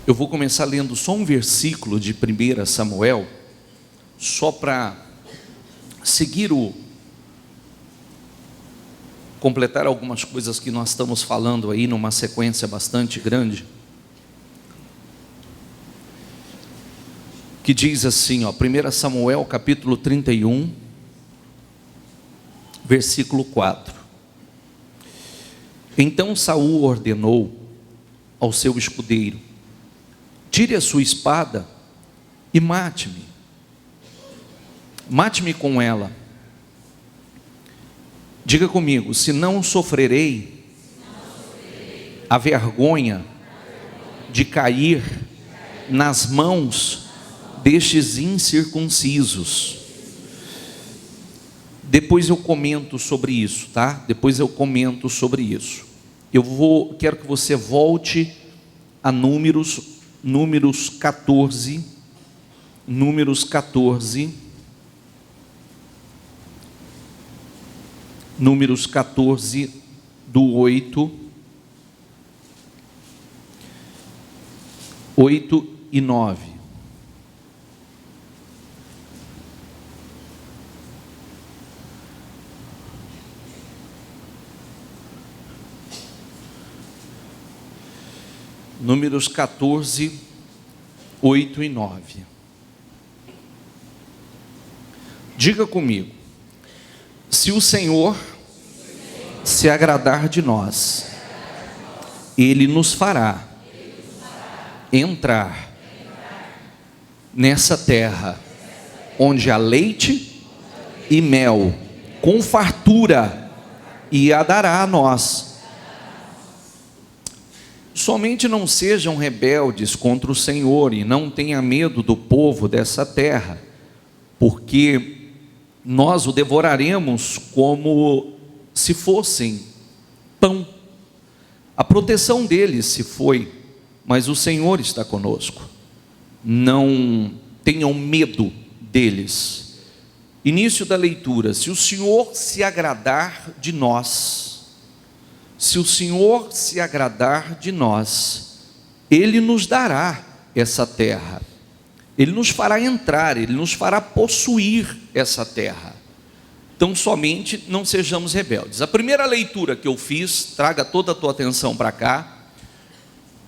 Eu vou começar lendo só um versículo de 1 Samuel, só para seguir completar algumas coisas que nós estamos falando aí numa sequência bastante grande, que diz assim, 1 Samuel capítulo 31, versículo 4. Então Saul ordenou ao seu escudeiro: tire a sua espada e mate-me. Mate-me com ela. Diga comigo: se não sofrerei a vergonha de cair nas mãos destes incircuncisos. Depois eu comento sobre isso, tá? Depois eu comento sobre isso. Quero que você volte a Números 14, Números 14, do 8 e 9. Números 14, 8 e 9. Diga comigo: se o Senhor se agradar de nós, Ele nos fará entrar nessa terra, onde há leite e mel, com fartura, e a dará a nós. Somente não sejam rebeldes contra o Senhor e não tenha medo do povo dessa terra, porque nós o devoraremos como se fossem pão. A proteção deles se foi, mas o Senhor está conosco. Não tenham medo deles. Início da leitura: se o Senhor se agradar de nós, se o Senhor se agradar de nós, Ele nos dará essa terra, Ele nos fará entrar, Ele nos fará possuir essa terra. Então somente não sejamos rebeldes. A primeira leitura que eu fiz, traga toda a tua atenção para cá.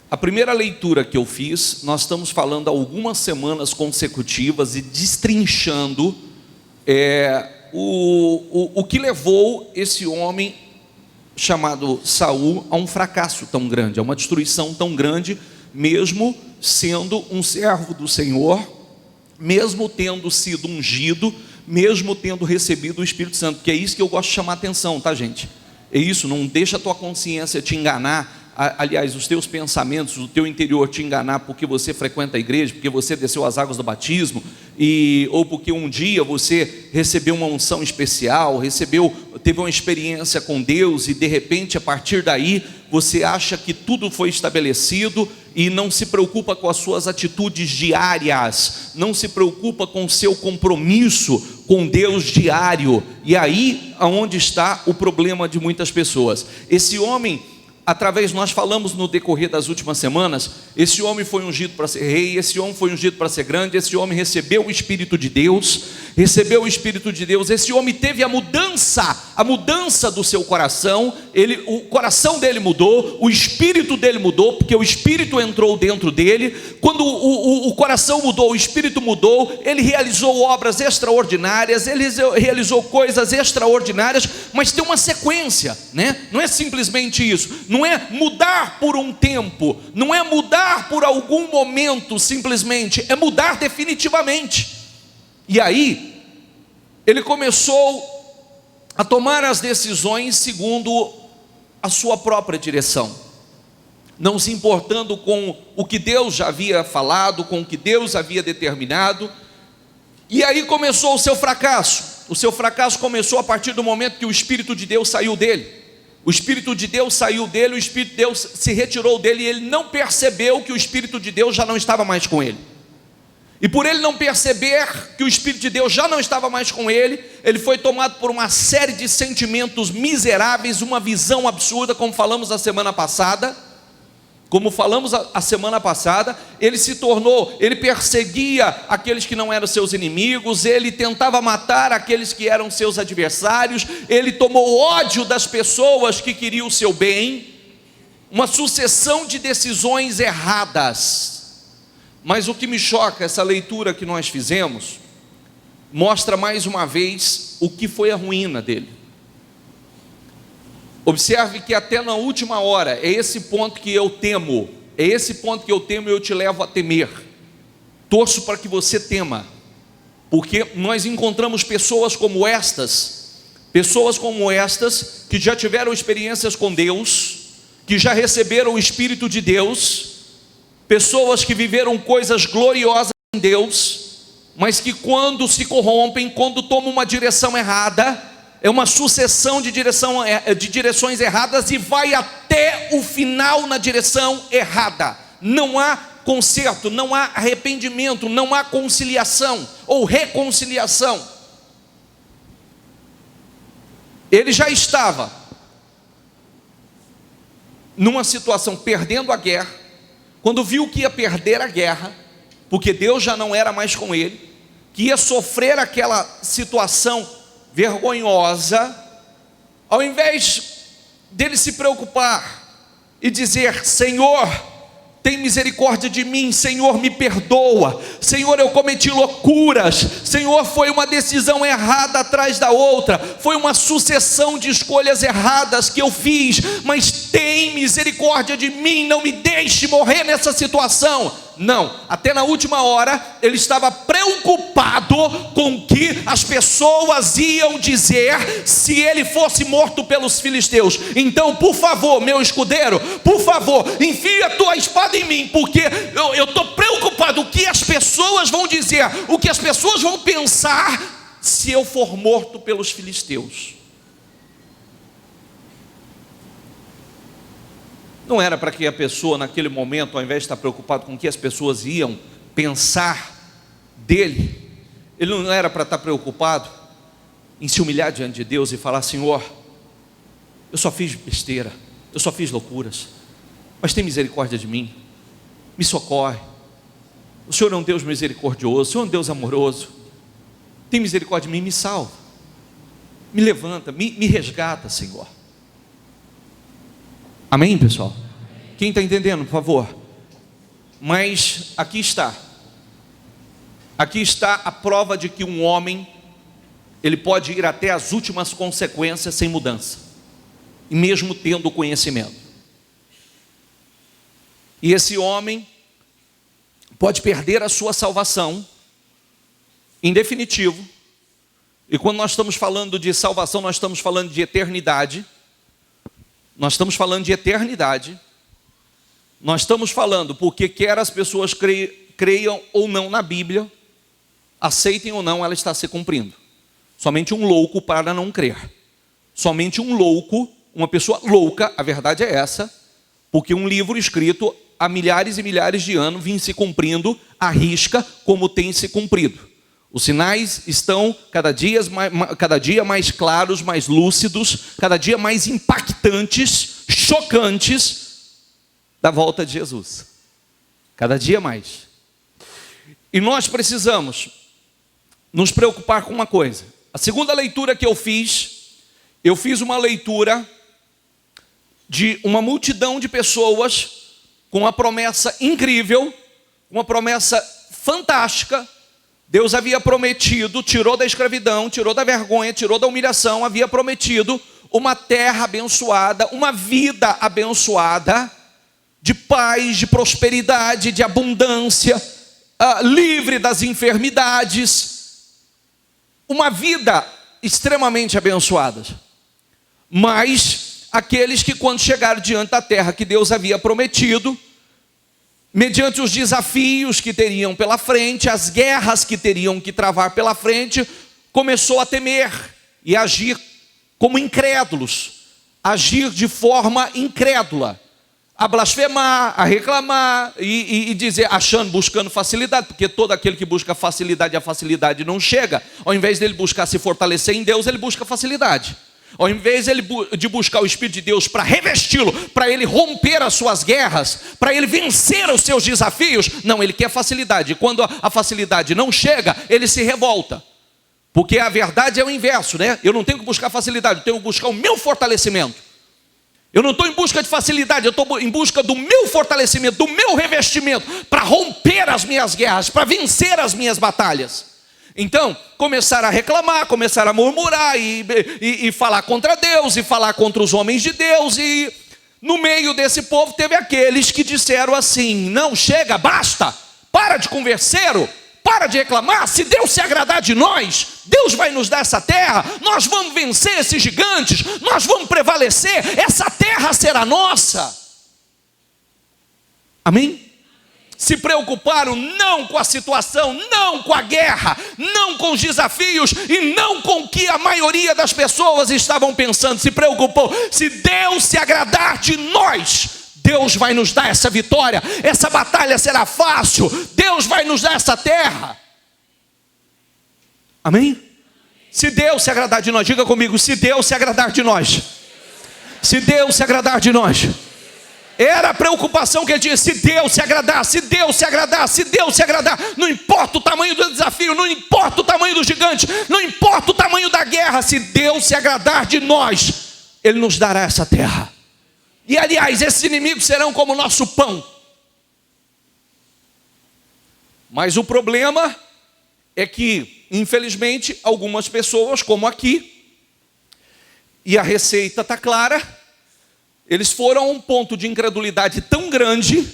A primeira leitura que eu fiz, nós estamos falando há algumas semanas consecutivas e destrinchando o que levou esse homem chamado Saul a um fracasso tão grande, a uma destruição tão grande, mesmo sendo um servo do Senhor, mesmo tendo sido ungido, mesmo tendo recebido o Espírito Santo, que é isso que eu gosto de chamar a atenção, tá, gente? É isso, não deixa a tua consciência te enganar, aliás, os teus pensamentos, o teu interior te enganar porque você frequenta a igreja, porque você desceu as águas do batismo, ou porque um dia você recebeu uma unção especial, teve uma experiência com Deus, e de repente a partir daí você acha que tudo foi estabelecido e não se preocupa com as suas atitudes diárias, não se preocupa com o seu compromisso com Deus diário. E aí aonde está o problema de muitas pessoas. Esse homem, nós falamos no decorrer das últimas semanas, esse homem foi ungido para ser rei, esse homem foi ungido para ser grande, esse homem recebeu o Espírito de Deus, esse homem teve a mudança do seu coração, o coração dele mudou, o espírito dele mudou, porque o Espírito entrou dentro dele. Quando o coração mudou, o Espírito mudou, ele realizou obras extraordinárias, ele realizou coisas extraordinárias, mas tem uma sequência, né? Não é simplesmente isso, não é mudar por um tempo, não é mudar por algum momento simplesmente, é mudar definitivamente. E aí, ele começou a tomar as decisões segundo a sua própria direção, não se importando com o que Deus já havia falado, com o que Deus havia determinado. E aí começou o seu fracasso. O seu fracasso começou a partir do momento que o Espírito de Deus saiu dele. O Espírito de Deus saiu dele, o Espírito de Deus se retirou dele, e ele não percebeu que o Espírito de Deus já não estava mais com ele. E por ele não perceber que o Espírito de Deus já não estava mais com ele, ele foi tomado por uma série de sentimentos miseráveis, uma visão absurda, como falamos na semana passada. Como falamos a semana passada, ele perseguia aqueles que não eram seus inimigos, ele tentava matar aqueles que eram seus adversários, ele tomou ódio das pessoas que queriam o seu bem, uma sucessão de decisões erradas. Mas o que me choca, essa leitura que nós fizemos, mostra mais uma vez o que foi a ruína dele. Observe que até na última hora, é esse ponto que eu temo, e eu te levo a temer. Torço para que você tema, porque nós encontramos pessoas como estas, que já tiveram experiências com Deus, que já receberam o Espírito de Deus, pessoas que viveram coisas gloriosas em Deus, mas que quando se corrompem, quando tomam uma direção errada, é uma sucessão de direções erradas e vai até o final na direção errada. Não há conserto, não há arrependimento, não há conciliação ou reconciliação. Ele já estava numa situação perdendo a guerra, quando viu que ia perder a guerra, porque Deus já não era mais com ele, que ia sofrer aquela situação vergonhosa, ao invés dele se preocupar e dizer: Senhor, tem misericórdia de mim, Senhor, me perdoa, Senhor, eu cometi loucuras, Senhor, foi uma decisão errada atrás da outra, foi uma sucessão de escolhas erradas que eu fiz, mas tem misericórdia de mim, não me deixe morrer nessa situação. Não, até na última hora ele estava preocupado com o que as pessoas iam dizer se ele fosse morto pelos filisteus. Então, por favor, meu escudeiro, por favor, enfia a tua espada em mim, porque eu estou preocupado o que as pessoas vão dizer, o que as pessoas vão pensar se eu for morto pelos filisteus. Não era para que a pessoa naquele momento, ao invés de estar preocupado com o que as pessoas iam pensar dele, ele não era para estar preocupado em se humilhar diante de Deus e falar: Senhor, eu só fiz besteira, eu só fiz loucuras, mas tem misericórdia de mim, me socorre. O Senhor é um Deus misericordioso, o Senhor é um Deus amoroso, tem misericórdia de mim, me salva, me levanta, me resgata, Senhor. Amém, pessoal? Quem está entendendo, por favor? Mas aqui está a prova de que um homem, ele pode ir até as últimas consequências sem mudança, e mesmo tendo conhecimento. E esse homem pode perder a sua salvação, em definitivo. E quando nós estamos falando de salvação, nós estamos falando de eternidade. Nós estamos falando de eternidade. Nós estamos falando porque quer as pessoas creiam ou não na Bíblia, aceitem ou não, ela está se cumprindo. Somente um louco para não crer. Somente um louco, uma pessoa louca, a verdade é essa, porque um livro escrito há milhares e milhares de anos vinha se cumprindo à risca como tem se cumprido. Os sinais estão cada dia mais claros, mais lúcidos, cada dia mais impactantes, chocantes, da volta de Jesus. Cada dia mais. E nós precisamos nos preocupar com uma coisa. A segunda leitura que eu fiz uma leitura de uma multidão de pessoas com uma promessa incrível, uma promessa fantástica. Deus havia prometido, tirou da escravidão, tirou da vergonha, tirou da humilhação, havia prometido uma terra abençoada, uma vida abençoada, de paz, de prosperidade, de abundância, livre das enfermidades, uma vida extremamente abençoada. Mas aqueles que quando chegaram diante da terra que Deus havia prometido, mediante os desafios que teriam pela frente, as guerras que teriam que travar pela frente, começou a temer e agir como incrédulos, agir de forma incrédula, a blasfemar, a reclamar e dizer, buscando facilidade, porque todo aquele que busca facilidade, a facilidade não chega. Ao invés dele buscar se fortalecer em Deus, ele busca facilidade. Ao invés de buscar o Espírito de Deus para revesti-lo, para ele romper as suas guerras, para ele vencer os seus desafios, não, ele quer facilidade. E quando a facilidade não chega, ele se revolta. Porque a verdade é o inverso, né? Eu não tenho que buscar facilidade, eu tenho que buscar o meu fortalecimento. Eu não estou em busca de facilidade, eu estou em busca do meu fortalecimento, do meu revestimento, para romper as minhas guerras, para vencer as minhas batalhas. Então, começaram a reclamar, começaram a murmurar e falar contra Deus, e falar contra os homens de Deus. E no meio desse povo teve aqueles que disseram assim: não, chega, basta, para de converseiro, para de reclamar. Se Deus se agradar de nós, Deus vai nos dar essa terra, nós vamos vencer esses gigantes, nós vamos prevalecer, essa terra será nossa. Amém? Se preocuparam não com a situação, não com a guerra, não com os desafios e não com o que a maioria das pessoas estavam pensando. Se preocupou: se Deus se agradar de nós, Deus vai nos dar essa vitória, essa batalha será fácil, Deus vai nos dar essa terra. Amém? Se Deus se agradar de nós, diga comigo: se Deus se agradar de nós. Se Deus se agradar de nós. Era a preocupação que ele tinha: se Deus se agradar, se Deus se agradar, se Deus se agradar. Não importa o tamanho do desafio, não importa o tamanho do gigante, não importa o tamanho da guerra, se Deus se agradar de nós, Ele nos dará essa terra. E aliás, esses inimigos serão como o nosso pão. Mas o problema é que, infelizmente, algumas pessoas, como aqui, e a receita está clara, eles foram a um ponto de incredulidade tão grande,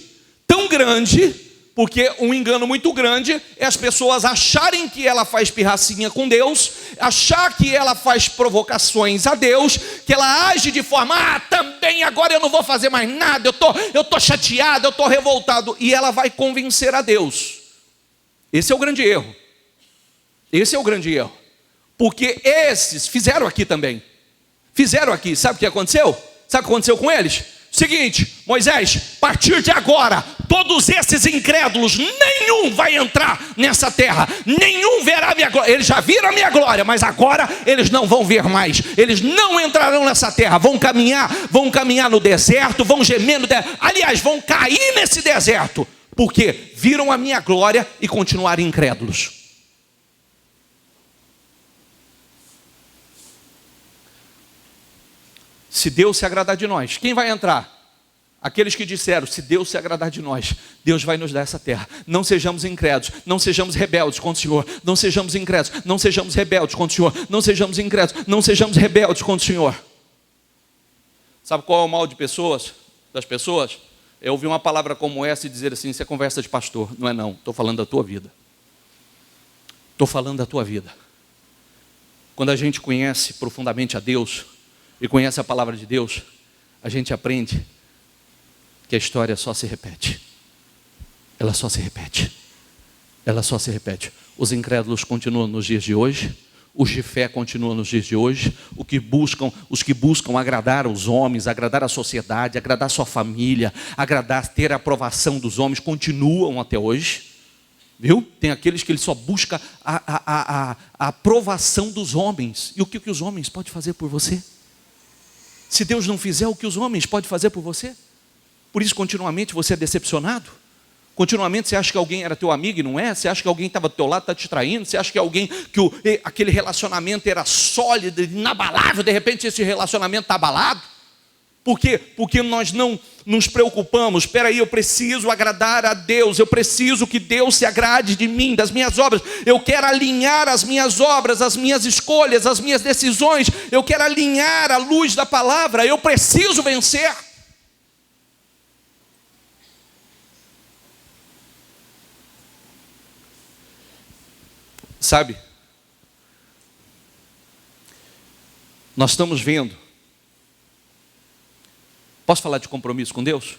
porque um engano muito grande é as pessoas acharem que ela faz pirracinha com Deus, achar que ela faz provocações a Deus, que ela age de forma: também agora eu não vou fazer mais nada, eu tô chateado, eu tô revoltado, e ela vai convencer a Deus. Esse é o grande erro. Esse é o grande erro. Porque esses fizeram aqui também. Fizeram aqui, sabe o que aconteceu? Sabe o que aconteceu com eles? Seguinte: Moisés, a partir de agora, todos esses incrédulos, nenhum vai entrar nessa terra, nenhum verá a minha glória. Eles já viram a minha glória, mas agora eles não vão ver mais. Eles não entrarão nessa terra, vão caminhar no deserto, vão gemer no deserto. Aliás, vão cair nesse deserto, porque viram a minha glória e continuaram incrédulos. Se Deus se agradar de nós, quem vai entrar? Aqueles que disseram: se Deus se agradar de nós, Deus vai nos dar essa terra. Não sejamos incrédulos, não sejamos rebeldes contra o Senhor. Não sejamos incrédulos, não sejamos rebeldes contra o Senhor. Não sejamos incrédulos, não sejamos rebeldes contra o Senhor. Sabe qual é o mal das pessoas? É ouvir uma palavra como essa e dizer assim: isso é conversa de pastor. Não é não, estou falando da tua vida. Estou falando da tua vida. Quando a gente conhece profundamente a Deus e conhece a palavra de Deus, a gente aprende que a história só se repete. Ela só se repete. Ela só se repete. Os incrédulos continuam nos dias de hoje, os de fé continuam nos dias de hoje, os que buscam agradar os homens, agradar a sociedade, agradar a sua família, ter a aprovação dos homens, continuam até hoje. Viu? Tem aqueles que ele só busca a aprovação dos homens. E o que os homens podem fazer por você? Se Deus não fizer, o que os homens podem fazer por você? Por isso, continuamente você é decepcionado? Continuamente você acha que alguém era teu amigo e não é? Você acha que alguém estava do teu lado, está te traindo? Você acha que alguém, aquele relacionamento era sólido, inabalável, de repente esse relacionamento está abalado? Por quê? Porque nós não nos preocupamos. Espera aí, eu preciso agradar a Deus, eu preciso que Deus se agrade de mim, das minhas obras. Eu quero alinhar as minhas obras, as minhas escolhas, as minhas decisões. Eu quero alinhar a luz da palavra. Eu preciso vencer. Sabe? Nós estamos vendo. Posso falar de compromisso com Deus?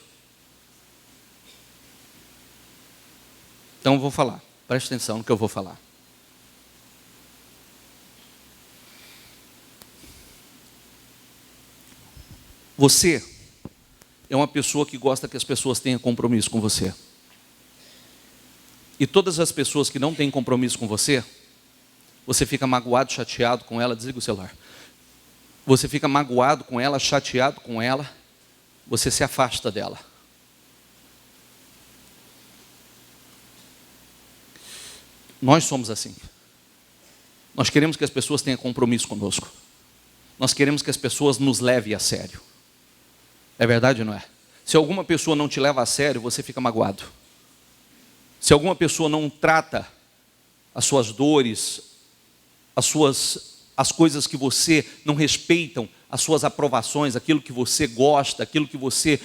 Então eu vou falar. Preste atenção no que eu vou falar. Você é uma pessoa que gosta que as pessoas tenham compromisso com você. E todas as pessoas que não têm compromisso com você, você fica magoado, chateado com ela, desliga o celular. você fica magoado com ela, chateado com ela, você se afasta dela. Nós somos assim. Nós queremos que as pessoas tenham compromisso conosco. Nós queremos que as pessoas nos levem a sério. É verdade ou não é? Se alguma pessoa não te leva a sério, você fica magoado. Se alguma pessoa não trata as suas dores, as coisas que você não respeitam, as suas aprovações, aquilo que você gosta, aquilo que você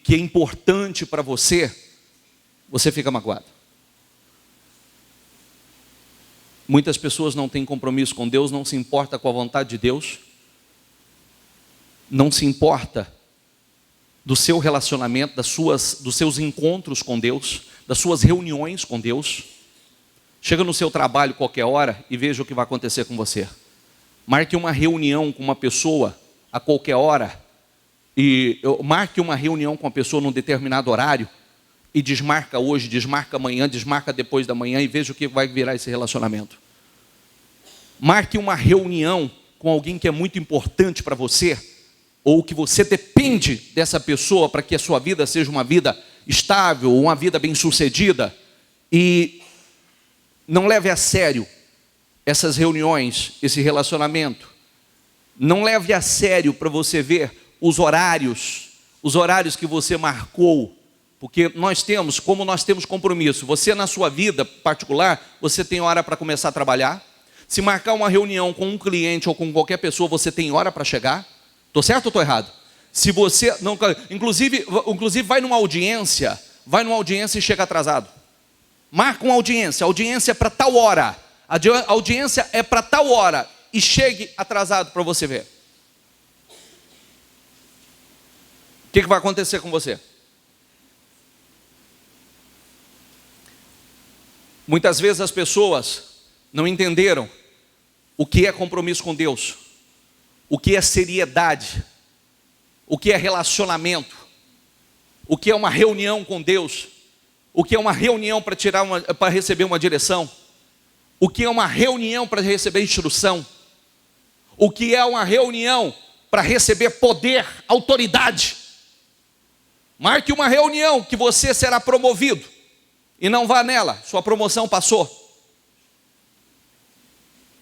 que é importante para você, você fica magoado. Muitas pessoas não têm compromisso com Deus, não se importa com a vontade de Deus, não se importa do seu relacionamento, dos seus encontros com Deus, das suas reuniões com Deus. Chega no seu trabalho qualquer hora e veja o que vai acontecer com você. Marque uma reunião com uma pessoa a qualquer hora, marque uma reunião com uma pessoa num determinado horário, e desmarca hoje, desmarca amanhã, desmarca depois da manhã, e veja o que vai virar esse relacionamento. Marque uma reunião com alguém que é muito importante para você, ou que você depende dessa pessoa para que a sua vida seja uma vida estável, uma vida bem-sucedida, e não leve a sério essas reuniões, esse relacionamento. Não leve a sério para você ver os horários que você marcou, porque como nós temos compromisso, você na sua vida particular, você tem hora para começar a trabalhar. Se marcar uma reunião com um cliente ou com qualquer pessoa, você tem hora para chegar. Estou certo ou estou errado? Se você não, inclusive vai numa audiência e chega atrasado. Marca uma audiência, a audiência é para tal hora. A audiência é para tal hora e chegue atrasado para você ver. O que vai acontecer com você? Muitas vezes as pessoas não entenderam o que é compromisso com Deus, o que é seriedade, o que é relacionamento, o que é uma reunião com Deus, o que é uma reunião para receber uma direção, o que é uma reunião para receber instrução, o que é uma reunião para receber poder, autoridade. Marque uma reunião que você será promovido e não vá nela, sua promoção passou.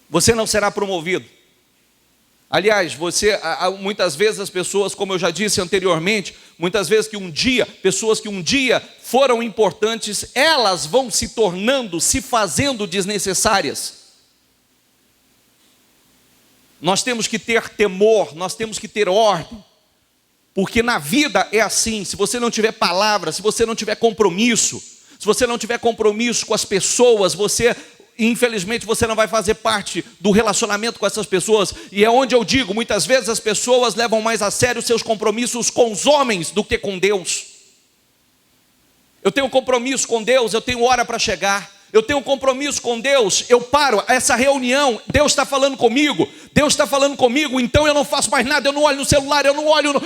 Você não será promovido. Aliás, muitas vezes as pessoas, como eu já disse anteriormente, muitas vezes pessoas que um dia foram importantes, elas vão se fazendo desnecessárias. Nós temos que ter temor, nós temos que ter ordem, porque na vida é assim. Se você não tiver palavra, se você não tiver compromisso, se você não tiver compromisso com as pessoas, infelizmente você não vai fazer parte do relacionamento com essas pessoas. E é onde eu digo, muitas vezes as pessoas levam mais a sério seus compromissos com os homens do que com Deus. Eu tenho compromisso com Deus, eu tenho hora para chegar. Eu tenho compromisso com Deus, eu paro essa reunião, Deus está falando comigo, então eu não faço mais nada, eu não olho no celular, eu não olho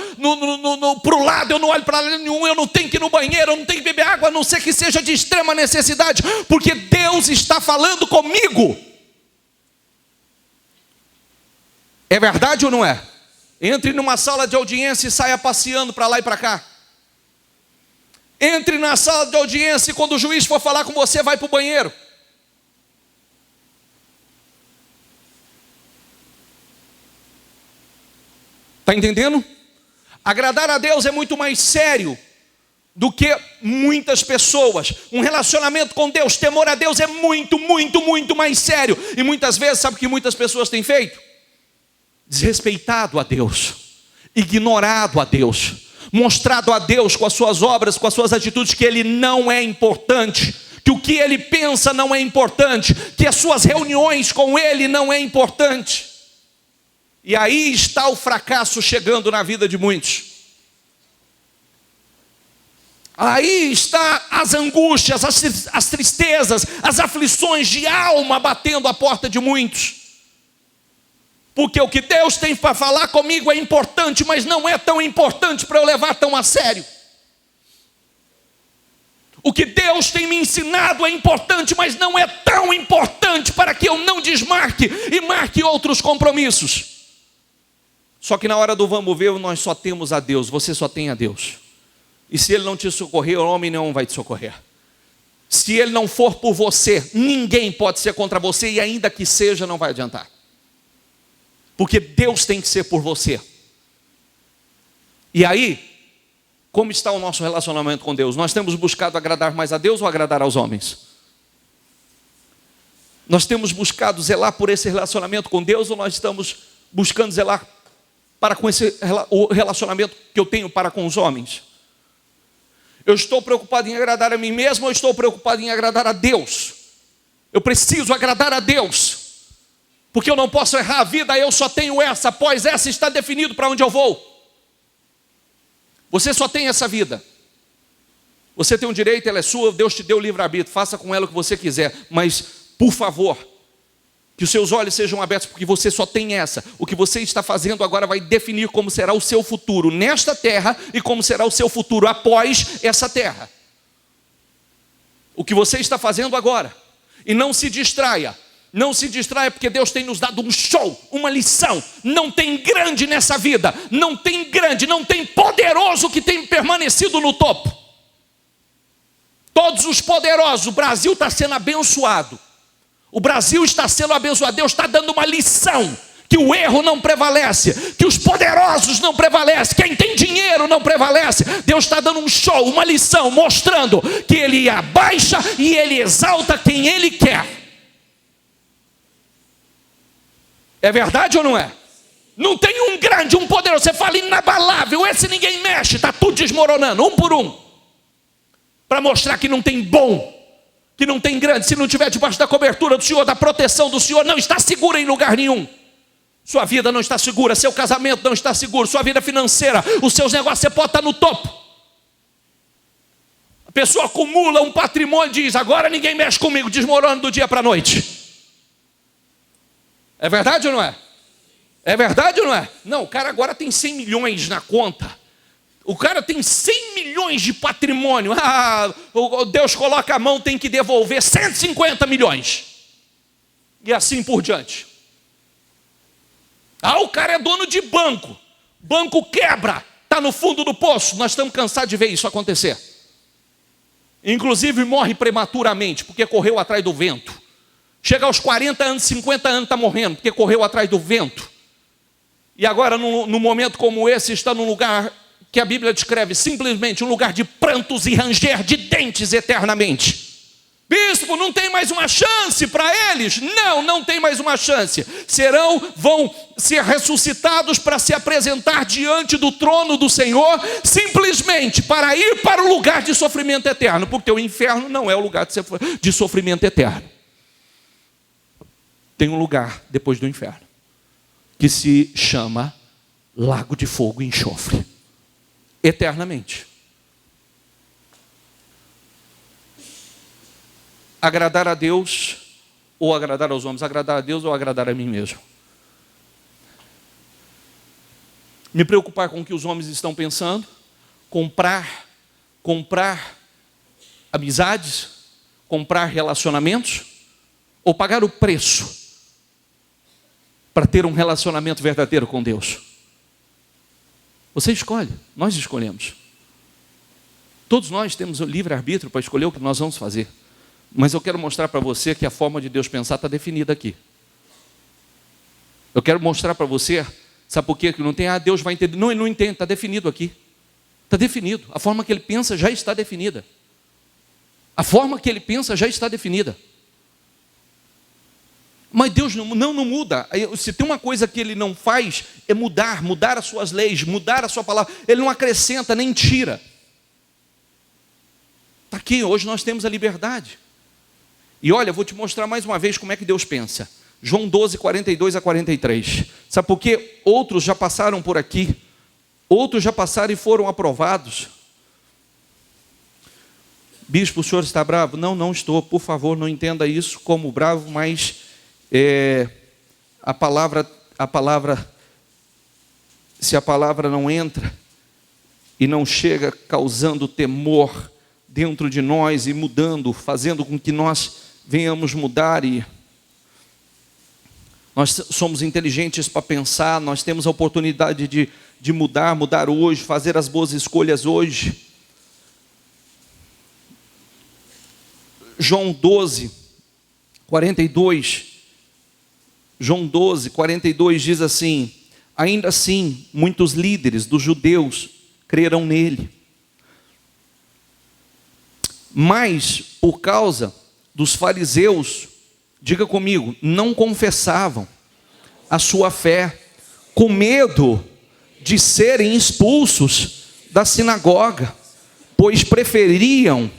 para o lado, eu não olho para lado nenhum, eu não tenho que ir no banheiro, eu não tenho que beber água, a não ser que seja de extrema necessidade, porque Deus está falando comigo. É verdade ou não é? Entre numa sala de audiência e saia passeando para lá e para cá. Entre na sala de audiência e quando o juiz for falar com você, vai para o banheiro. Está entendendo? Agradar a Deus é muito mais sério do que muitas pessoas. Um relacionamento com Deus, temor a Deus é muito, muito, muito mais sério. E muitas vezes, sabe o que muitas pessoas têm feito? Desrespeitado a Deus, ignorado a Deus, mostrado a Deus com as suas obras, com as suas atitudes, que Ele não é importante, que o que Ele pensa não é importante, que as suas reuniões com Ele não é importante. E aí está o fracasso chegando na vida de muitos. Aí está as angústias, as tristezas, as aflições de alma batendo à porta de muitos. Porque o que Deus tem para falar comigo é importante, mas não é tão importante para eu levar tão a sério. O que Deus tem me ensinado é importante, mas não é tão importante para que eu não desmarque e marque outros compromissos. Só que na hora do vamos ver, nós só temos a Deus, você só tem a Deus. E se Ele não te socorrer, o homem não vai te socorrer. Se Ele não for por você, ninguém pode ser contra você, e ainda que seja, não vai adiantar. Porque Deus tem que ser por você. E aí, como está o nosso relacionamento com Deus? Nós temos buscado agradar mais a Deus ou agradar aos homens? Nós temos buscado zelar por esse relacionamento com Deus, ou nós estamos buscando zelar para com o relacionamento que eu tenho para com os homens? Eu estou preocupado em agradar a mim mesmo, ou estou preocupado em agradar a Deus? Eu preciso agradar a Deus, porque eu não posso errar a vida, eu só tenho essa, após essa está definido para onde eu vou. Você só tem essa vida. Você tem um direito, ela é sua, Deus te deu o livre-arbítrio, faça com ela o que você quiser, mas, por favor, que os seus olhos sejam abertos, porque você só tem essa. O que você está fazendo agora vai definir como será o seu futuro nesta terra e como será o seu futuro após essa terra. O que você está fazendo agora. E não se distraia. Não se distraia, porque Deus tem nos dado um show, uma lição. Não tem grande nessa vida. Não tem grande, não tem poderoso que tem permanecido no topo. Todos os poderosos, o Brasil está sendo abençoado. O Brasil está sendo abençoado. Deus está dando uma lição, que o erro não prevalece, que os poderosos não prevalecem, quem tem dinheiro não prevalece. Deus está dando um show, uma lição, mostrando que Ele abaixa e Ele exalta quem Ele quer. É verdade ou não é? Não tem um grande, um poderoso, você fala inabalável, esse ninguém mexe, está tudo desmoronando, um por um, para mostrar que não tem bom, que não tem grande. Se não estiver debaixo da cobertura do Senhor, da proteção do Senhor, não está segura em lugar nenhum. Sua vida não está segura, seu casamento não está seguro, sua vida financeira, os seus negócios, você pode estar no topo. A pessoa acumula um patrimônio e diz, agora ninguém mexe comigo, desmorona do dia para a noite. É verdade ou não é? É verdade ou não é? Não, o cara agora tem 100 milhões na conta. O cara tem 100 milhões de patrimônio. Deus coloca a mão, tem que devolver 150 milhões. E assim por diante. O cara é dono de banco. Banco quebra, está no fundo do poço. Nós estamos cansados de ver isso acontecer. Inclusive morre prematuramente, porque correu atrás do vento. Chega aos 40 anos, 50 anos, está morrendo, porque correu atrás do vento. E agora, num momento como esse, está num lugar que a Bíblia descreve simplesmente um lugar de prantos e ranger de dentes eternamente. Bispo, não tem mais uma chance para eles? Não, não tem mais uma chance. Vão ser ressuscitados para se apresentar diante do trono do Senhor, simplesmente para ir para o lugar de sofrimento eterno, porque o inferno não é o lugar de sofrimento eterno. Tem um lugar depois do inferno que se chama lago de fogo e enxofre, eternamente. Agradar a Deus ou agradar aos homens? Agradar a Deus ou agradar a mim mesmo? Me preocupar com o que os homens estão pensando? Comprar amizades? Comprar relacionamentos? Ou pagar o preço para ter um relacionamento verdadeiro com Deus? Você escolhe, nós escolhemos. Todos nós temos o livre-arbítrio para escolher o que nós vamos fazer. Mas eu quero mostrar para você que a forma de Deus pensar está definida aqui. Eu quero mostrar para você, sabe por quê? Que não tem, Deus vai entender. Não, ele não entende, está definido aqui. Está definido. A forma que ele pensa já está definida. A forma que ele pensa já está definida. Mas Deus não muda. Se tem uma coisa que Ele não faz, é mudar as suas leis, mudar a sua palavra. Ele não acrescenta, nem tira. Está aqui, hoje nós temos a liberdade. E olha, eu vou te mostrar mais uma vez como é que Deus pensa. João 12, 42 a 43. Sabe por quê? Outros já passaram por aqui. Outros já passaram e foram aprovados. Bispo, o senhor está bravo? Não, não estou. Por favor, não entenda isso como bravo, mas a palavra, se a palavra não entra e não chega causando temor dentro de nós e mudando, fazendo com que nós venhamos mudar. E nós somos inteligentes para pensar, nós temos a oportunidade de mudar hoje, fazer as boas escolhas hoje. João 12, 42. João 12, 42 diz assim: ainda assim, muitos líderes dos judeus creram nele. Mas, por causa dos fariseus, diga comigo, não confessavam a sua fé, com medo de serem expulsos da sinagoga, pois preferiam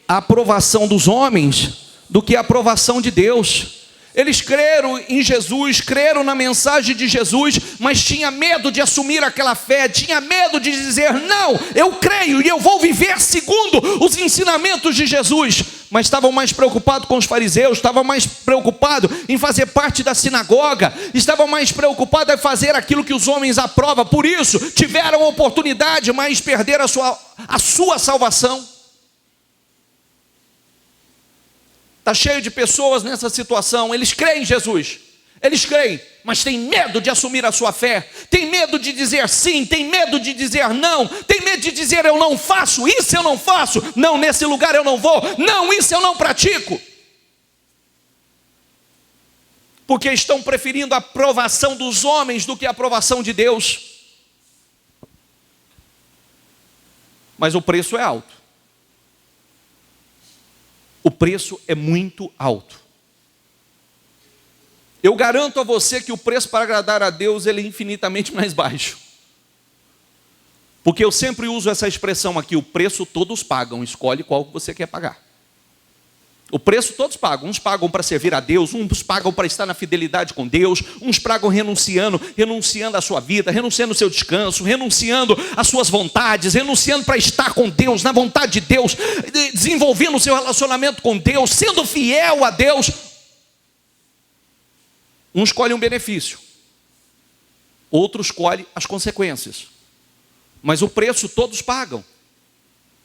a aprovação dos homens do que a aprovação de Deus. Eles creram em Jesus, creram na mensagem de Jesus, mas tinha medo de assumir aquela fé, tinha medo de dizer, não, eu creio e eu vou viver segundo os ensinamentos de Jesus. Mas estavam mais preocupados com os fariseus, estavam mais preocupados em fazer parte da sinagoga, estavam mais preocupados em fazer aquilo que os homens aprovam. Por isso, tiveram a oportunidade, mas perderam a sua salvação. Está cheio de pessoas nessa situação, eles creem em Jesus, eles creem, mas têm medo de assumir a sua fé, têm medo de dizer sim, têm medo de dizer não, têm medo de dizer eu não faço, isso eu não faço, não, nesse lugar eu não vou, não, isso eu não pratico. Porque estão preferindo a aprovação dos homens do que a aprovação de Deus. Mas o preço é alto. O preço é muito alto. Eu garanto a você que o preço para agradar a Deus ele é infinitamente mais baixo. Porque eu sempre uso essa expressão aqui, o preço todos pagam, escolhe qual você quer pagar. O preço todos pagam, uns pagam para servir a Deus, uns pagam para estar na fidelidade com Deus, uns pagam renunciando a sua vida, renunciando ao seu descanso, renunciando às suas vontades, renunciando para estar com Deus, na vontade de Deus, desenvolvendo o seu relacionamento com Deus, sendo fiel a Deus. Um escolhe um benefício, outro escolhe as consequências, mas o preço todos pagam.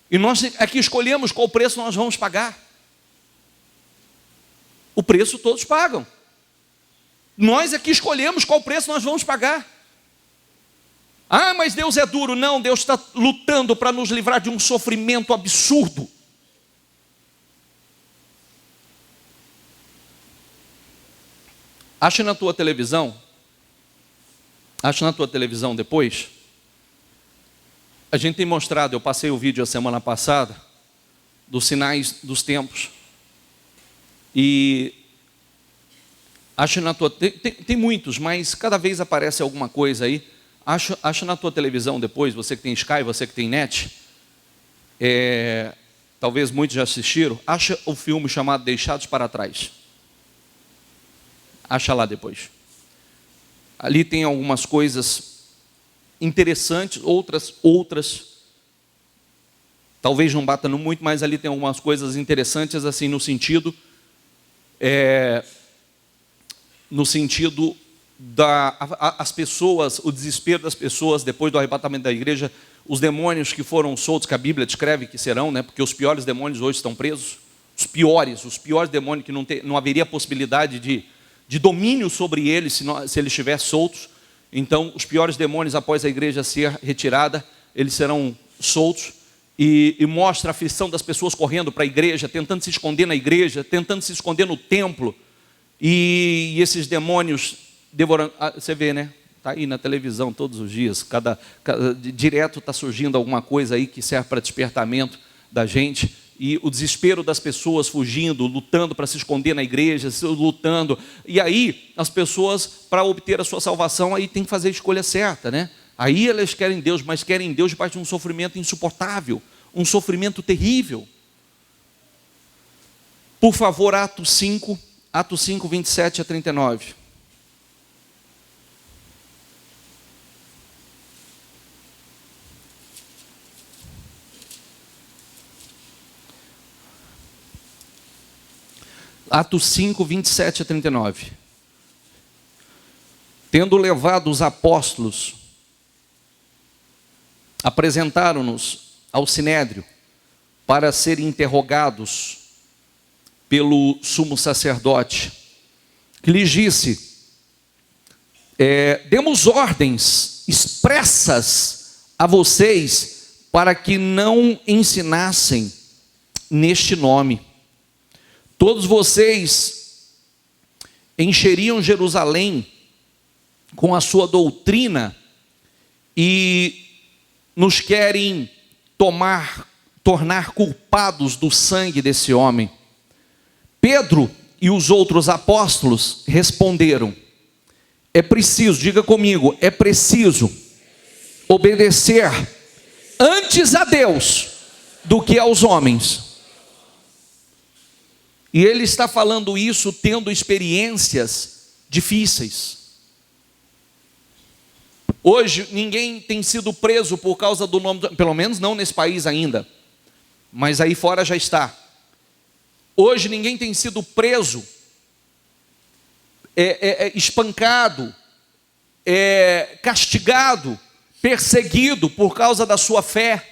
E nós aqui escolhemos qual preço nós vamos pagar. O preço todos pagam. Nós aqui escolhemos qual preço nós vamos pagar. Ah, mas Deus é duro. Não, Deus está lutando para nos livrar de um sofrimento absurdo. Acha na tua televisão depois. A gente tem mostrado, eu passei o vídeo a semana passada, dos sinais dos tempos. E acha na tua tem muitos, mas cada vez aparece alguma coisa aí. Acha na tua televisão depois, você que tem Sky, você que tem net, talvez muitos já assistiram. Acha o filme chamado Deixados para Trás. Acha lá depois. Ali tem algumas coisas interessantes, outras talvez não bata no muito, mas ali tem algumas coisas interessantes assim no sentido as pessoas, o desespero das pessoas depois do arrebatamento da igreja, os demônios que foram soltos, que a Bíblia descreve que serão, né? Porque os piores demônios hoje estão presos, os piores demônios que não haveria possibilidade de domínio sobre eles se eles estivessem soltos. Então, os piores demônios, após a igreja ser retirada, eles serão soltos. E mostra a aflição das pessoas correndo para a igreja, tentando se esconder na igreja, tentando se esconder no templo. E esses demônios devorando. Você vê, né? Está aí na televisão todos os dias. Direto está surgindo alguma coisa aí que serve para despertamento da gente. E o desespero das pessoas fugindo, lutando para se esconder na igreja, lutando. E aí, as pessoas, para obter a sua salvação, aí tem que fazer a escolha certa, né? Aí elas querem Deus, mas querem Deus debaixo de um sofrimento insuportável, um sofrimento terrível. Por favor, Atos 5, 27 a 39. Atos 5, 27 a 39. Tendo levado os apóstolos, apresentaram-nos ao Sinédrio. para serem interrogados pelo sumo sacerdote, que lhes disse: demos ordens expressas a vocês para que não ensinassem neste nome. Todos vocês encheriam Jerusalém com a sua doutrina e nos querem tornar culpados do sangue desse homem. Pedro e os outros apóstolos responderam: é preciso, diga comigo, é preciso obedecer antes a Deus do que aos homens. E ele está falando isso tendo experiências difíceis. Hoje ninguém tem sido preso por causa do nome, pelo menos não nesse país ainda, mas aí fora já está. Hoje ninguém tem sido preso, espancado, castigado, perseguido por causa da sua fé.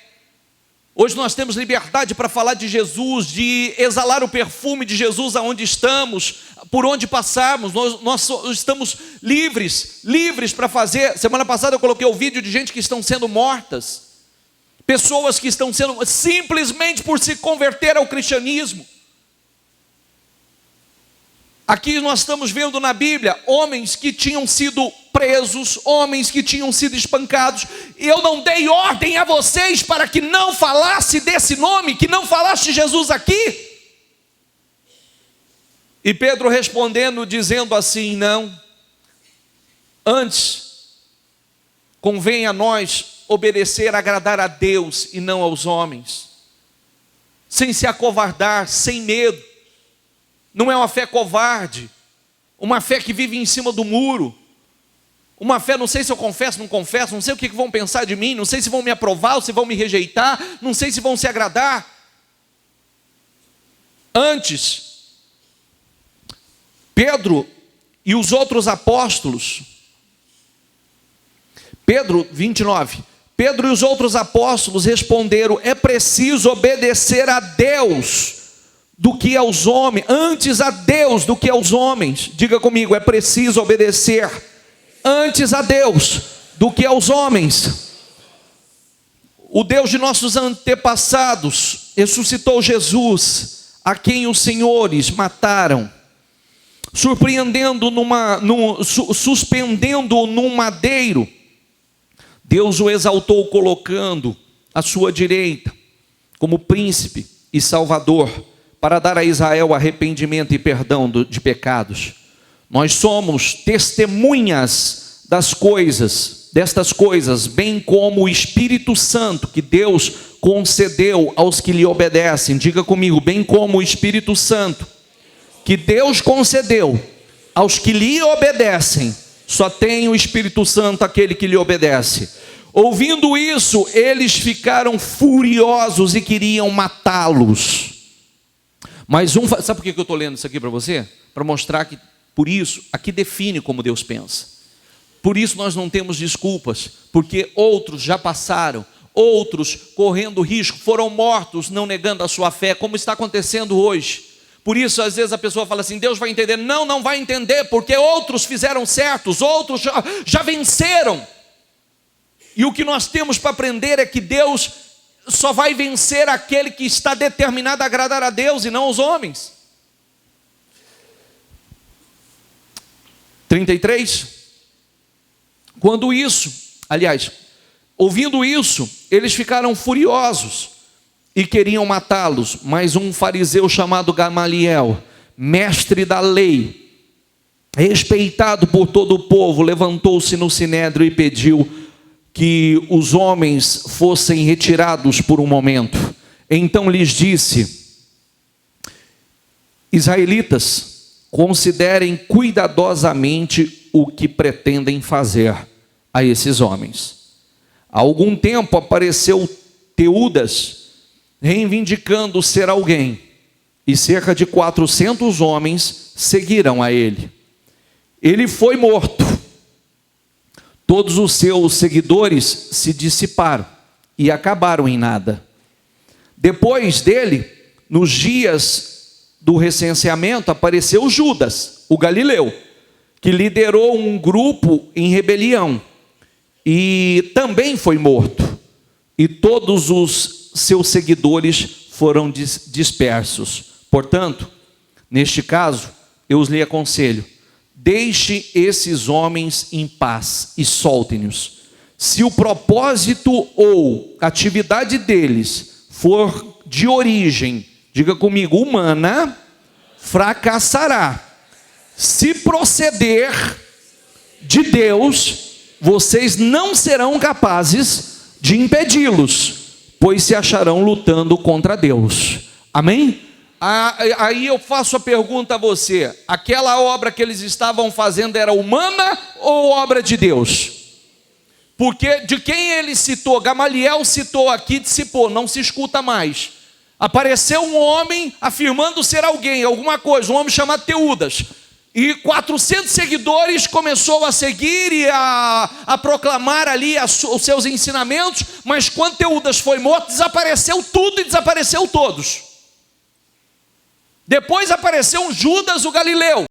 Hoje nós temos liberdade para falar de Jesus, de exalar o perfume de Jesus aonde estamos, por onde passarmos. Nós estamos livres para fazer. Semana passada eu coloquei o vídeo de gente que estão sendo mortas, pessoas que estão sendo simplesmente por se converter ao cristianismo. Aqui nós estamos vendo na Bíblia homens que tinham sido presos, homens que tinham sido espancados. E eu não dei ordem a vocês para que não falasse desse nome, que não falasse de Jesus aqui. E Pedro respondendo, dizendo assim: não, antes convém a nós obedecer, agradar a Deus e não aos homens, sem se acovardar, sem medo. Não é uma fé covarde, uma fé que vive em cima do muro, uma fé, não sei se eu confesso, não confesso, não sei o que vão pensar de mim, não sei se vão me aprovar ou se vão me rejeitar, não sei se vão se agradar. Antes, Pedro e os outros apóstolos, Pedro 29, Pedro e os outros apóstolos responderam: é preciso obedecer a Deus do que aos homens, antes a Deus do que aos homens. Diga comigo, é preciso obedecer antes a Deus do que aos homens. O Deus de nossos antepassados ressuscitou Jesus, a quem os senhores mataram, suspendendo-o num madeiro. Deus o exaltou, colocando à sua direita como príncipe e salvador, para dar a Israel arrependimento e perdão de pecados. Nós somos testemunhas destas coisas, bem como o Espírito Santo que Deus concedeu aos que lhe obedecem. Diga comigo, bem como o Espírito Santo que Deus concedeu aos que lhe obedecem. Só tem o Espírito Santo aquele que lhe obedece. Ouvindo isso, eles ficaram furiosos e queriam matá-los. Mas sabe por que eu estou lendo isso aqui para você? Para mostrar que, por isso, aqui define como Deus pensa. Por isso nós não temos desculpas, porque outros já passaram, outros correndo risco, foram mortos não negando a sua fé, como está acontecendo hoje. Por isso às vezes a pessoa fala assim: Deus vai entender. Não, não vai entender, porque outros fizeram certos, outros já venceram. E o que nós temos para aprender é que Deus só vai vencer aquele que está determinado a agradar a Deus e não aos homens. 33. Ouvindo isso, eles ficaram furiosos e queriam matá-los. Mas um fariseu chamado Gamaliel, mestre da lei, respeitado por todo o povo, levantou-se no sinédrio e pediu que os homens fossem retirados por um momento. Então lhes disse: israelitas, considerem cuidadosamente o que pretendem fazer a esses homens. Há algum tempo apareceu Teudas, reivindicando ser alguém, e cerca de 400 homens seguiram a ele. Ele foi morto. Todos os seus seguidores se dissiparam e acabaram em nada. Depois dele, nos dias do recenseamento, apareceu Judas, o Galileu, que liderou um grupo em rebelião e também foi morto. E todos os seus seguidores foram dispersos. Portanto, neste caso, eu lhe aconselho: deixe esses homens em paz e solte-nos. Se o propósito ou atividade deles for de origem, diga comigo, humana, fracassará. Se proceder de Deus, vocês não serão capazes de impedi-los, pois se acharão lutando contra Deus. Amém? Aí eu faço a pergunta a você: aquela obra que eles estavam fazendo era humana ou obra de Deus? Porque de quem ele citou, Gamaliel citou aqui, dissipou, não se escuta mais. Apareceu um homem afirmando ser alguém, alguma coisa, um homem chamado Teudas. E 400 seguidores começou a seguir e a proclamar ali os seus ensinamentos, mas quando Teudas foi morto, desapareceu tudo e desapareceu todos. Depois apareceu um Judas, o Galileu.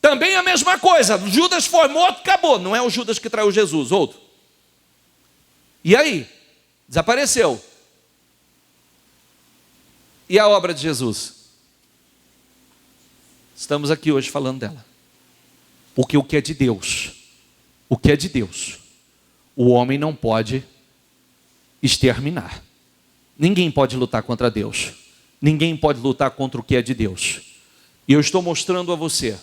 Também a mesma coisa, Judas foi morto, acabou. Não é o Judas que traiu Jesus, outro. E aí? Desapareceu. E a obra de Jesus? Estamos aqui hoje falando dela. Porque o que é de Deus, o homem não pode exterminar. Ninguém pode lutar contra Deus. Ninguém pode lutar contra o que é de Deus. E eu estou mostrando a você,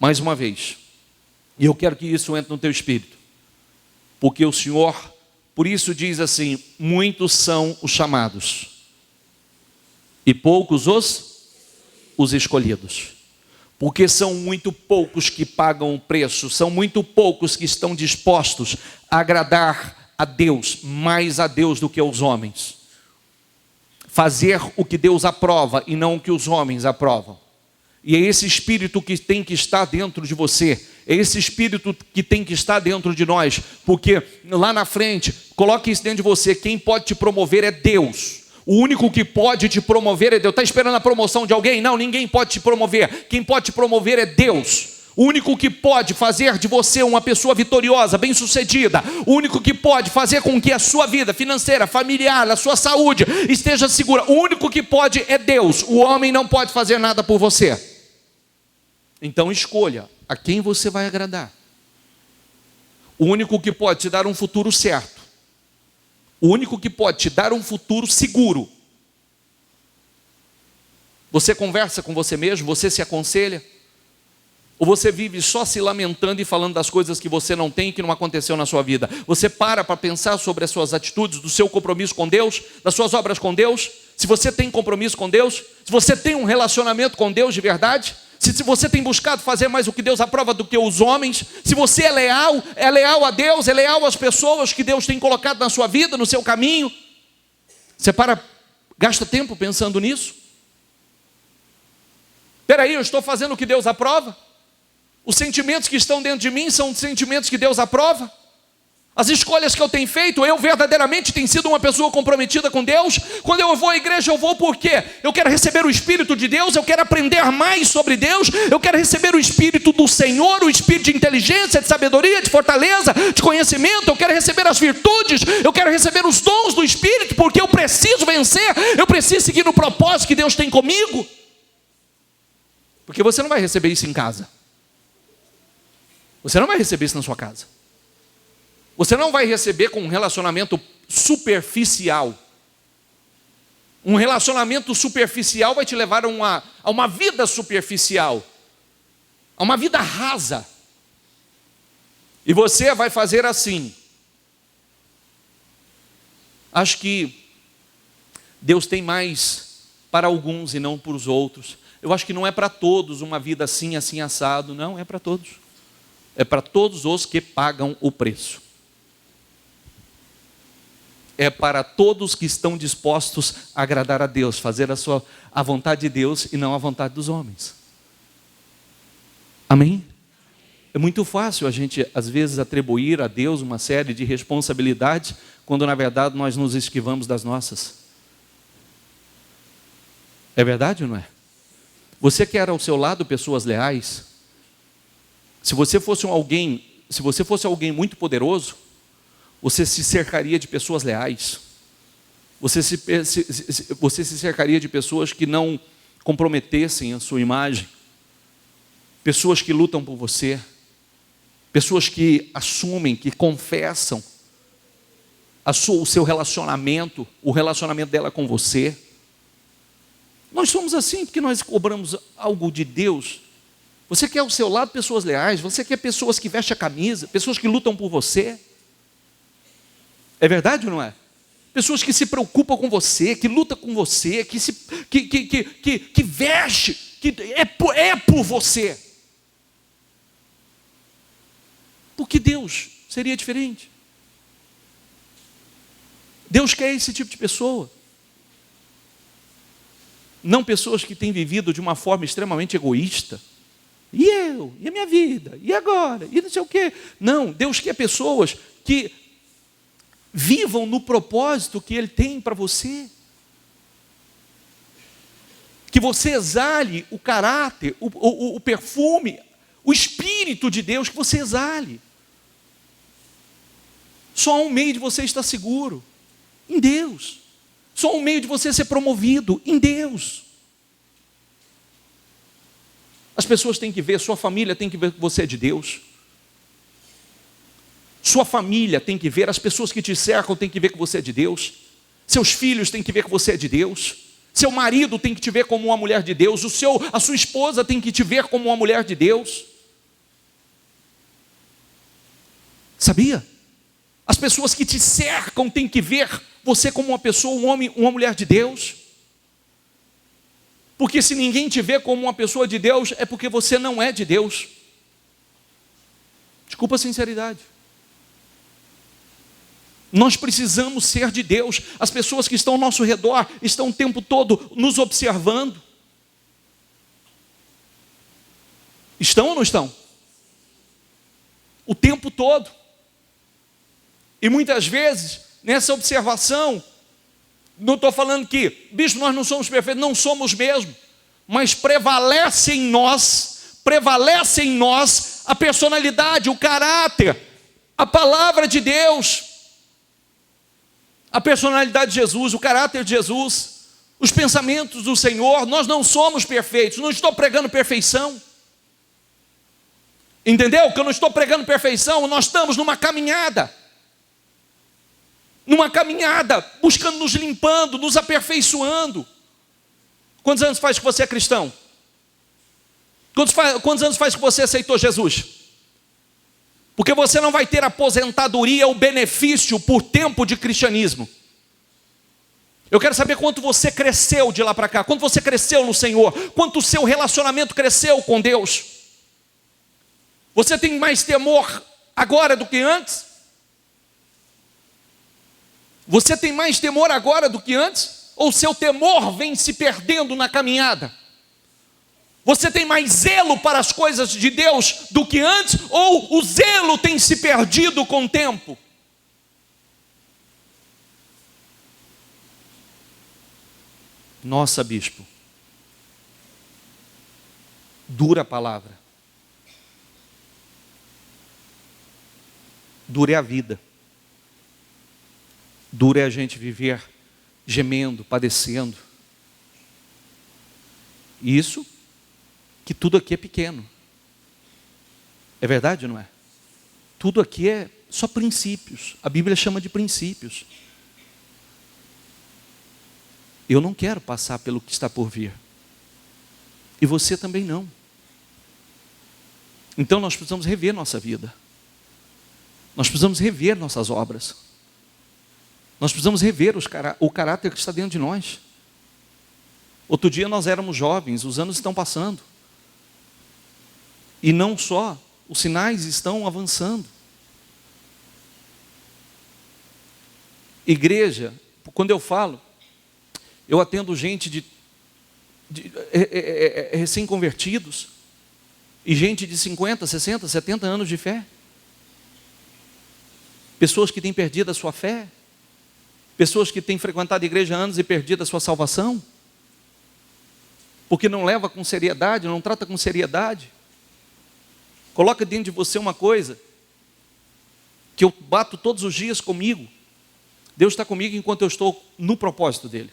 mais uma vez, e eu quero que isso entre no teu espírito, porque o Senhor, por isso diz assim: muitos são os chamados, e poucos os escolhidos. Porque são muito poucos que pagam o preço, são muito poucos que estão dispostos a agradar a Deus, mais a Deus do que aos homens. Fazer o que Deus aprova e não o que os homens aprovam. E é esse espírito que tem que estar dentro de você, é esse espírito que tem que estar dentro de nós, porque lá na frente, coloque isso dentro de você: quem pode te promover é Deus. O único que pode te promover é Deus. Está esperando a promoção de alguém? Não, ninguém pode te promover. Quem pode te promover é Deus. O único que pode fazer de você uma pessoa vitoriosa, bem-sucedida, o único que pode fazer com que a sua vida financeira, familiar, a sua saúde esteja segura, o único que pode é Deus. O homem não pode fazer nada por você. Então escolha a quem você vai agradar. O único que pode te dar um futuro certo, o único que pode te dar um futuro seguro. Você conversa com você mesmo, você se aconselha? Ou você vive só se lamentando e falando das coisas que você não tem e que não aconteceu na sua vida? Você para pensar sobre as suas atitudes, do seu compromisso com Deus, das suas obras com Deus? Se você tem compromisso com Deus? Se você tem um relacionamento com Deus de verdade? Se você tem buscado fazer mais o que Deus aprova do que os homens? Se você é leal a Deus, é leal às pessoas que Deus tem colocado na sua vida, no seu caminho? Você gasta tempo pensando nisso? Espera aí, eu estou fazendo o que Deus aprova? Os sentimentos que estão dentro de mim são os sentimentos que Deus aprova? As escolhas que eu tenho feito, eu verdadeiramente tenho sido uma pessoa comprometida com Deus? Quando eu vou à igreja, eu vou por quê? Eu quero receber o Espírito de Deus, eu quero aprender mais sobre Deus, eu quero receber o Espírito do Senhor, o Espírito de inteligência, de sabedoria, de fortaleza, de conhecimento, eu quero receber as virtudes, eu quero receber os dons do Espírito, porque eu preciso vencer, eu preciso seguir o propósito que Deus tem comigo. Porque você não vai receber isso em casa. Você não vai receber isso na sua casa. Você não vai receber com um relacionamento superficial. Um relacionamento superficial vai te levar a uma vida superficial, a uma vida rasa. E você vai fazer assim: acho que Deus tem mais para alguns e não para os outros. Eu acho que não é para todos uma vida assim, assim, assado. Não, é para todos. É para todos os que pagam o preço. É para todos que estão dispostos a agradar a Deus, fazer a vontade de Deus e não a vontade dos homens. Amém? É muito fácil a gente, às vezes, atribuir a Deus uma série de responsabilidades, quando, na verdade, nós nos esquivamos das nossas. É verdade ou não é? Você quer ao seu lado pessoas leais? Se você fosse alguém muito poderoso, você se cercaria de pessoas leais. Você se cercaria de pessoas que não comprometessem a sua imagem. Pessoas que lutam por você. Pessoas que assumem, que confessam o seu relacionamento, o relacionamento dela com você. Nós somos assim porque nós cobramos algo de Deus. Você quer ao seu lado pessoas leais, você quer pessoas que vestem a camisa, pessoas que lutam por você. É verdade ou não é? Pessoas que se preocupam com você, que lutam com você, que veste, que é por você. Porque Deus seria diferente. Deus quer esse tipo de pessoa. Não pessoas que têm vivido de uma forma extremamente egoísta. E eu? E a minha vida? E agora? E não sei o quê. Não, Deus quer pessoas que vivam no propósito que Ele tem para você. Que você exale o caráter, o perfume, o Espírito de Deus, que você exale. Só há um meio de você estar seguro, em Deus. Só há um meio de você ser promovido, em Deus. As pessoas têm que ver, sua família tem que ver que você é de Deus. Sua família tem que ver, as pessoas que te cercam têm que ver que você é de Deus. Seus filhos têm que ver que você é de Deus. Seu marido tem que te ver como uma mulher de Deus. A sua esposa tem que te ver como uma mulher de Deus. Sabia? As pessoas que te cercam têm que ver você como uma pessoa, um homem, uma mulher de Deus. Porque se ninguém te vê como uma pessoa de Deus, é porque você não é de Deus. Desculpa a sinceridade. Nós precisamos ser de Deus. As pessoas que estão ao nosso redor estão o tempo todo nos observando. Estão ou não estão? O tempo todo. E muitas vezes, nessa observação, não estou falando que, bicho, nós não somos perfeitos, não somos mesmo, mas prevalece em nós a personalidade, o caráter, a palavra de Deus, a personalidade de Jesus, o caráter de Jesus, os pensamentos do Senhor. Nós não somos perfeitos, não estou pregando perfeição. Entendeu? Que eu não estou pregando perfeição, nós estamos numa caminhada, buscando nos limpando, nos aperfeiçoando. Quantos anos faz que você é cristão? Quantos anos faz que você aceitou Jesus? Porque você não vai ter aposentadoria ou benefício por tempo de cristianismo. Eu quero saber quanto você cresceu de lá para cá, quanto você cresceu no Senhor, quanto o seu relacionamento cresceu com Deus. Você tem mais temor agora do que antes? Você tem mais temor agora do que antes? Ou seu temor vem se perdendo na caminhada? Você tem mais zelo para as coisas de Deus do que antes? Ou o zelo tem se perdido com o tempo? Nossa, bispo, dura a palavra. Dura é a vida. Dura é a gente viver gemendo, padecendo. Isso que tudo aqui é pequeno. É verdade ou não é? Tudo aqui é só princípios. A Bíblia chama de princípios. Eu não quero passar pelo que está por vir. E você também não. Então nós precisamos rever nossa vida. Nós precisamos rever nossas obras. Nós precisamos rever o caráter que está dentro de nós. Outro dia nós éramos jovens, os anos estão passando. E não só, os sinais estão avançando. Igreja, quando eu falo, eu atendo gente recém-convertidos e gente de 50, 60, 70 anos de fé. Pessoas que têm perdido a sua fé. Pessoas que têm frequentado a igreja há anos e perdido a sua salvação. porque não leva com seriedade, não trata com seriedade. Coloca dentro de você uma coisa que eu bato todos os dias comigo: Deus está comigo enquanto eu estou no propósito dele.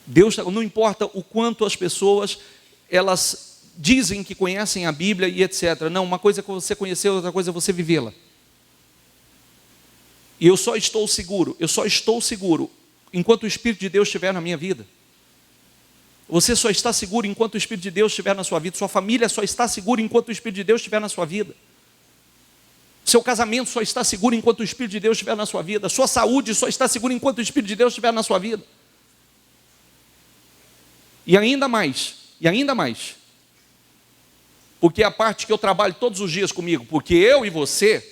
Deus, não importa o quanto as pessoas, elas dizem que conhecem a Bíblia e etc. Não, uma coisa é que você conhecer, outra coisa é você vivê-la. E eu só estou seguro enquanto o Espírito de Deus estiver na minha vida. Você só está seguro enquanto o Espírito de Deus estiver na sua vida. Sua família só está segura enquanto o Espírito de Deus estiver na sua vida. Seu casamento só está seguro enquanto o Espírito de Deus estiver na sua vida. Sua saúde só está segura enquanto o Espírito de Deus estiver na sua vida. E ainda mais, porque é a parte que eu trabalho todos os dias comigo, porque eu e você,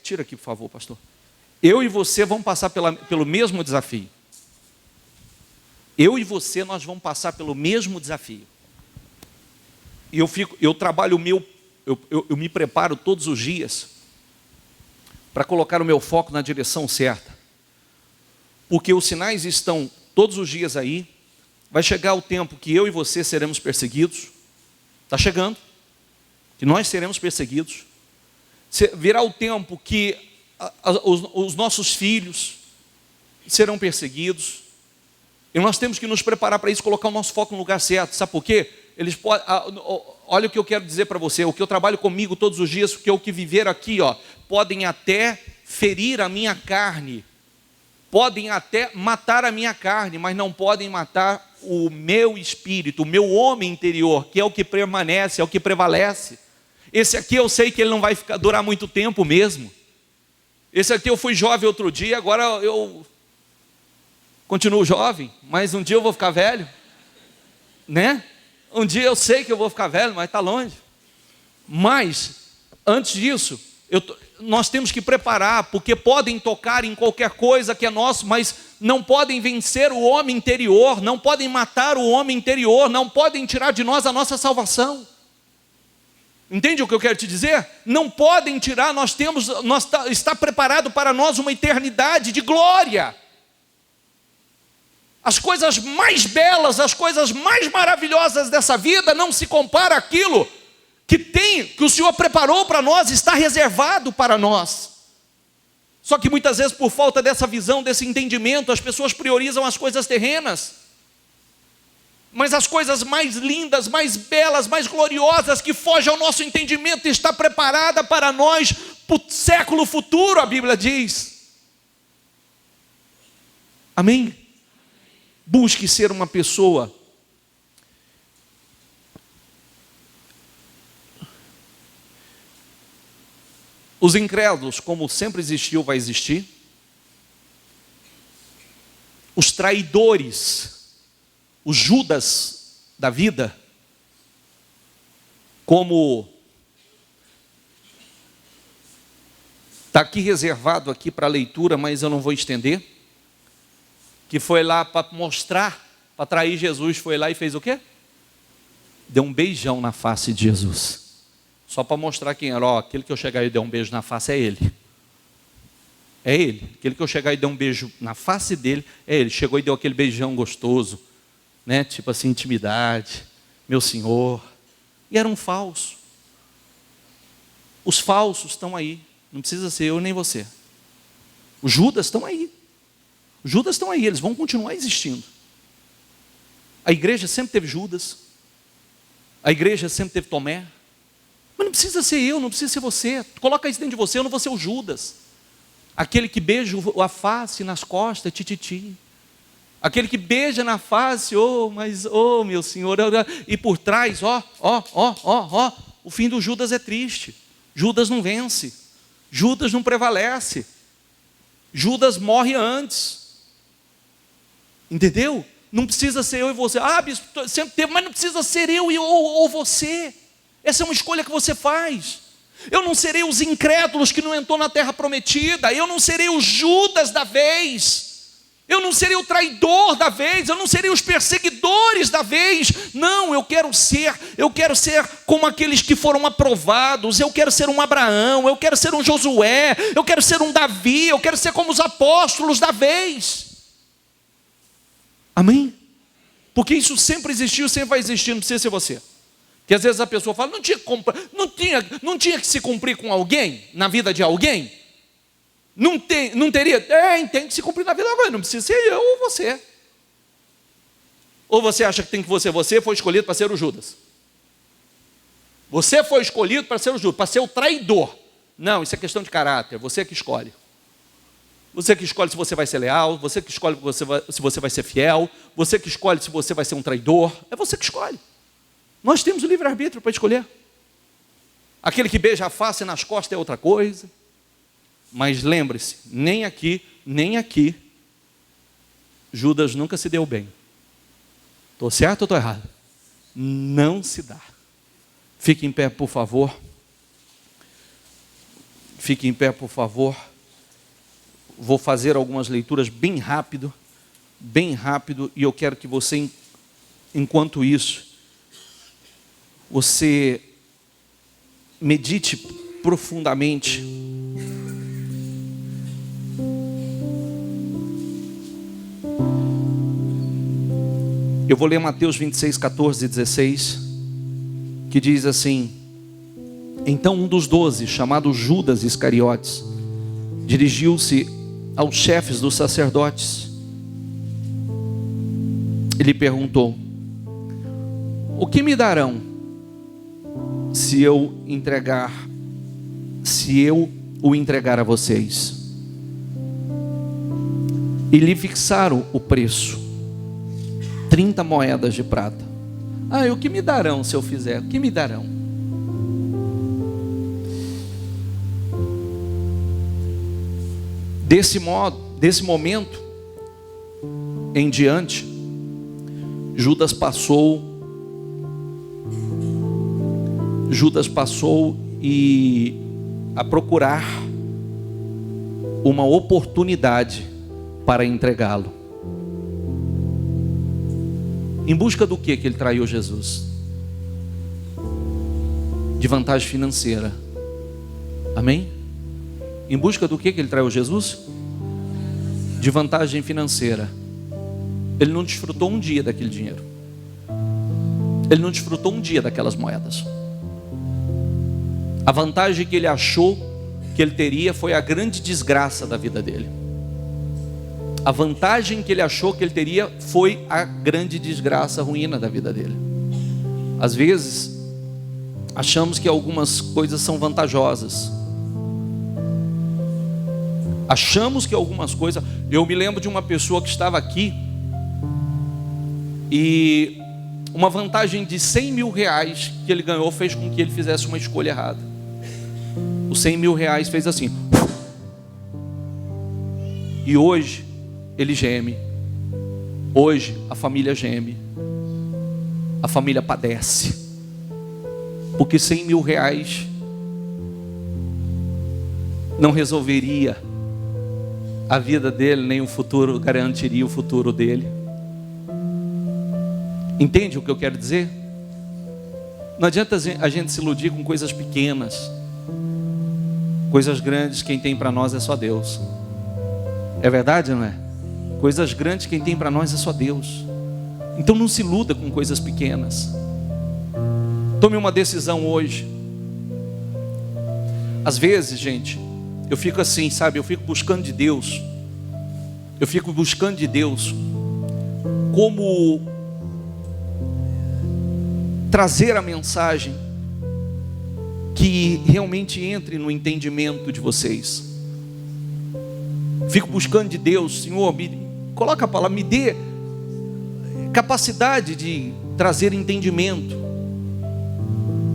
tira aqui por favor, pastor, eu e você vamos passar pelo mesmo desafio. Eu e você, nós vamos passar pelo mesmo desafio. E eu trabalho o meu, eu me preparo todos os dias para colocar o meu foco na direção certa, porque os sinais estão todos os dias aí. Vai chegar o tempo que eu e você seremos perseguidos. Está chegando, que nós seremos perseguidos. Virá o tempo que os nossos filhos serão perseguidos. E nós temos que nos preparar para isso, colocar o nosso foco no lugar certo. Sabe por quê? Eles podem, olha o que eu quero dizer para você, o que eu trabalho comigo todos os dias, que é o que viver aqui, podem até ferir a minha carne, podem até matar a minha carne, mas não podem matar o meu espírito, o meu homem interior, que é o que permanece, é o que prevalece. Esse aqui eu sei que ele não vai durar muito tempo mesmo. Esse aqui eu fui jovem outro dia, agora eu continuo jovem, mas um dia eu vou ficar velho, né? Um dia eu sei que eu vou ficar velho, mas está longe. Mas, antes disso, nós temos que preparar, porque podem tocar em qualquer coisa que é nosso, mas não podem vencer o homem interior, não podem matar o homem interior, não podem tirar de nós a nossa salvação. Entende o que eu quero te dizer? Não podem tirar, está preparado para nós uma eternidade de glória. As coisas mais belas, as coisas mais maravilhosas dessa vida não se compara àquilo que o Senhor preparou para nós, está reservado para nós. Só que muitas vezes, por falta dessa visão, desse entendimento, as pessoas priorizam as coisas terrenas. Mas as coisas mais lindas, mais belas, mais gloriosas, que fogem ao nosso entendimento, está preparada para nós para o século futuro, a Bíblia diz. Amém? Busque ser uma pessoa os incrédulos, como sempre existiu, vai existir. Os traidores, os Judas da vida, como está aqui reservado aqui para leitura, mas eu não vou estender, que foi lá para mostrar, para trair Jesus, foi lá e fez o quê? Deu um beijão na face de Jesus. Só para mostrar quem era. Aquele que eu chegar e der um beijo na face é ele. É ele. Aquele que eu chegar e der um beijo na face dele é ele. Chegou e deu aquele beijão gostoso, né? Tipo assim, intimidade, meu Senhor. E era um falso. Os falsos estão aí. Não precisa ser eu nem você. Os Judas estão aí. Os Judas estão aí. Eles vão continuar existindo. A igreja sempre teve Judas. A igreja sempre teve Tomé. Mas não precisa ser eu, não precisa ser você. Coloca isso dentro de você, eu não vou ser o Judas. Aquele que beija a face nas costas, tititi. Aquele que beija na face, meu Senhor. E por trás, o fim do Judas é triste. Judas não vence. Judas não prevalece. Judas morre antes. Entendeu? Não precisa ser eu e você. Bispo, sempre teve, mas não precisa ser eu ou você. Essa é uma escolha que você faz. Eu não serei os incrédulos que não entrou na terra prometida. Eu não serei os Judas da vez. Eu não serei o traidor da vez. Eu não serei os perseguidores da vez. Não, eu quero ser como aqueles que foram aprovados. Eu quero ser um Abraão. Eu quero ser um Josué. Eu quero ser um Davi. Eu quero ser como os apóstolos da vez. Amém? Porque isso sempre existiu, sempre vai existir, não precisa ser você. Porque às vezes a pessoa fala, não tinha que se cumprir com alguém, na vida de alguém? Não teria? Tem que se cumprir na vida de alguém, não precisa ser eu ou você. Ou você acha que tem que você foi escolhido para ser o Judas? Você foi escolhido para ser o Judas, para ser o traidor. Não, isso é questão de caráter, você que escolhe. Você que escolhe se você vai ser leal, você que escolhe se você vai ser fiel, você que escolhe se você vai ser um traidor, é você que escolhe. Nós temos o livre-arbítrio para escolher. Aquele que beija a face nas costas é outra coisa. Mas lembre-se, nem aqui, Judas nunca se deu bem. Estou certo ou estou errado? Não se dá. Fique em pé, por favor. Fique em pé, por favor. Vou fazer algumas leituras bem rápido, e eu quero que você, enquanto isso, você medite profundamente. Eu vou ler Mateus 26, 14 e 16, que diz assim: então um dos 12, chamado Judas Iscariotes, dirigiu-se aos chefes dos sacerdotes. Ele perguntou: o que me darão se eu o entregar a vocês? E lhe fixaram o preço, 30 moedas de prata. E o que me darão se eu fizer? O que me darão? Desse momento em diante, Judas passou a procurar uma oportunidade para entregá-lo. Em busca do que ele traiu Jesus? De vantagem financeira. Amém? Em busca do que ele traiu Jesus? De vantagem financeira. Ele não desfrutou um dia daquele dinheiro. Ele não desfrutou um dia daquelas moedas. A vantagem que ele achou que ele teria foi a grande desgraça da vida dele. A vantagem que ele achou que ele teria foi a grande desgraça, a ruína da vida dele. Às vezes, achamos que algumas coisas são vantajosas. Achamos que algumas coisas... Eu me lembro de uma pessoa que estava aqui e uma vantagem de 100 mil reais que ele ganhou fez com que ele fizesse uma escolha errada. Os 100 mil reais fez assim. E hoje ele geme. Hoje a família geme. A família padece. Porque 100 mil reais não resolveria a vida dele, nem o futuro, garantiria o futuro dele. Entende o que eu quero dizer? Não adianta a gente se iludir com coisas pequenas. Coisas grandes, quem tem para nós é só Deus. É verdade, não é? Coisas grandes, quem tem para nós é só Deus. Então não se iluda com coisas pequenas. Tome uma decisão hoje. Às vezes, gente, eu fico assim, sabe? Eu fico buscando de Deus. Eu fico buscando de Deus como trazer a mensagem que realmente entre no entendimento de vocês. Fico buscando de Deus, Senhor, coloca a palavra, me dê capacidade de trazer entendimento.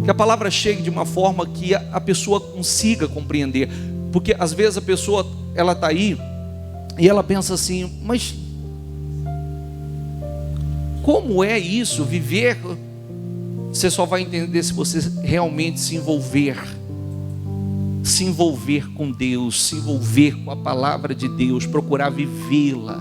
Que a palavra chegue de uma forma que a pessoa consiga compreender. Porque às vezes a pessoa, ela está aí e ela pensa assim, mas como é isso, viver? Você só vai entender se você realmente se envolver com Deus, se envolver com a palavra de Deus, procurar vivê-la.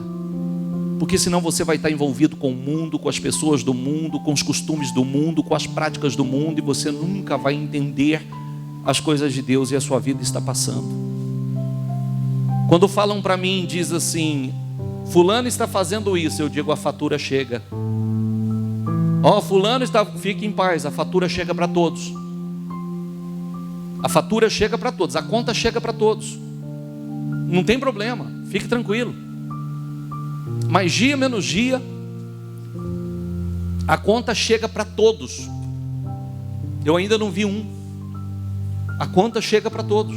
Porque senão você vai estar envolvido com o mundo, com as pessoas do mundo, com os costumes do mundo, com as práticas do mundo, e você nunca vai entender as coisas de Deus, e a sua vida está passando. Quando falam para mim, diz assim, fulano está fazendo isso, eu digo, a fatura chega. Ó, fulano está, fique em paz, a fatura chega para todos. A fatura chega para todos, a conta chega para todos. Não tem problema, fique tranquilo. Mas dia menos dia, a conta chega para todos. Eu ainda não vi um. A conta chega para todos.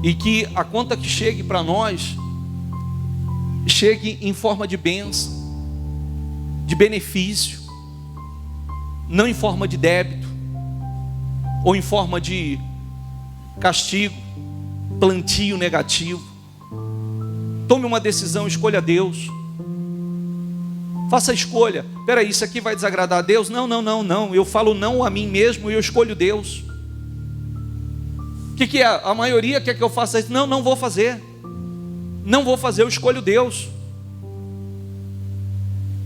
E que a conta que chegue para nós chegue em forma de bênção, de benefício, não em forma de débito, ou em forma de castigo, plantio negativo. Tome uma decisão, escolha Deus. Faça a escolha. Espera aí, isso aqui vai desagradar a Deus? Não. Eu falo não a mim mesmo e eu escolho Deus. O que é? A maioria quer que eu faça isso. Não vou fazer. Não vou fazer, eu escolho Deus.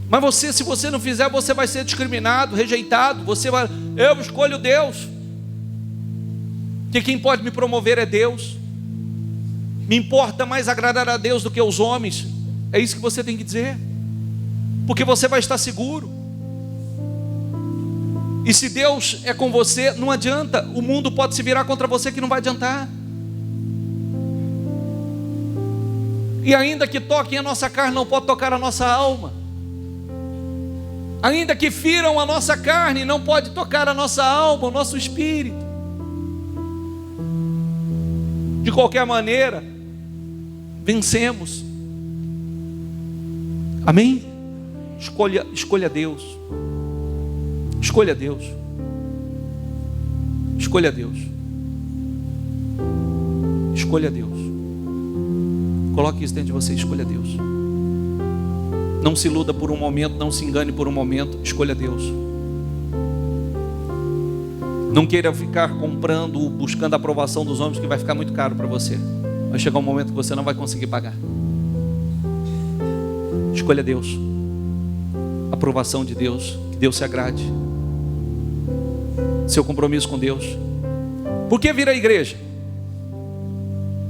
Mas você, se você não fizer, você vai ser discriminado, rejeitado. Eu escolho Deus. Que quem pode me promover é Deus. Me importa mais agradar a Deus do que os homens. É isso que você tem que dizer. Porque você vai estar seguro. E se Deus é com você, não adianta. O mundo pode se virar contra você, que não vai adiantar. E ainda que toquem a nossa carne, não pode tocar a nossa alma. Ainda que firam a nossa carne, não pode tocar a nossa alma, o nosso espírito. De qualquer maneira, vencemos. Amém? Escolha Deus. Escolha Deus. Escolha Deus. Escolha Deus. Coloque isso dentro de você, escolha Deus. Não se iluda por um momento, não se engane por um momento, escolha Deus. Não queira ficar comprando, buscando a aprovação dos homens, que vai ficar muito caro para você. Vai chegar um momento que você não vai conseguir pagar. Escolha Deus. Aprovação de Deus, que Deus se agrade. Seu compromisso com Deus. Por que vir à igreja?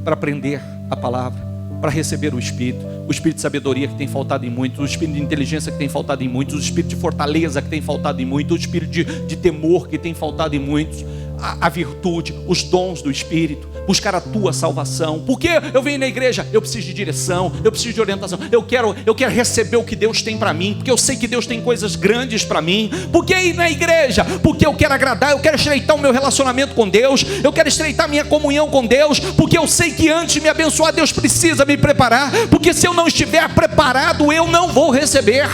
Para aprender a palavra, para receber o Espírito de sabedoria que tem faltado em muitos, o Espírito de inteligência que tem faltado em muitos, o Espírito de fortaleza que tem faltado em muitos, o Espírito de temor que tem faltado em muitos, a virtude, os dons do Espírito, buscar a tua salvação. Porque eu venho na igreja, eu preciso de direção, eu preciso de orientação, eu quero receber o que Deus tem para mim, porque eu sei que Deus tem coisas grandes para mim. Por que ir na igreja? Porque eu quero agradar, eu quero estreitar o meu relacionamento com Deus, eu quero estreitar minha comunhão com Deus, porque eu sei que antes de me abençoar, Deus precisa me preparar, porque se eu não estiver preparado, eu não vou receber.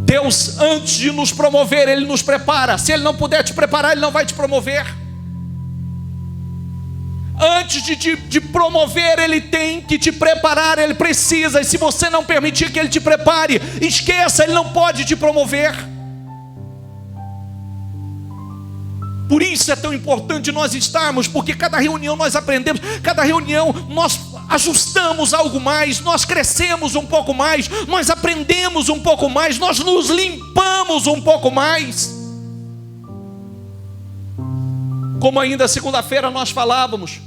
Deus, antes de nos promover, Ele nos prepara. Se Ele não puder te preparar, Ele não vai te promover. Antes de promover, Ele tem que te preparar. Ele precisa. E se você não permitir que Ele te prepare, esqueça, Ele não pode te promover. Por isso é tão importante nós estarmos, porque cada reunião nós aprendemos, cada reunião nós ajustamos algo mais, nós crescemos um pouco mais, nós aprendemos um pouco mais, nós nos limpamos um pouco mais. Como ainda segunda-feira nós falávamos,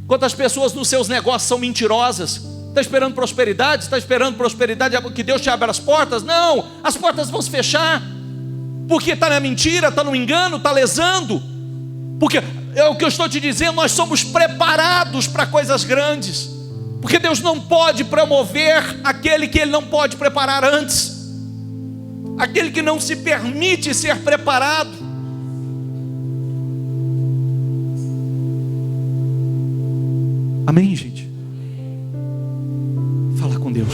quantas pessoas nos seus negócios são mentirosas. Está esperando prosperidade? Está esperando prosperidade, que Deus te abra as portas? Não, as portas vão se fechar, porque está na mentira, está no engano, está lesando. Porque é o que eu estou te dizendo, nós somos preparados para coisas grandes, porque Deus não pode promover aquele que Ele não pode preparar antes, aquele que não se permite ser preparado. Amém, gente? Fala com Deus.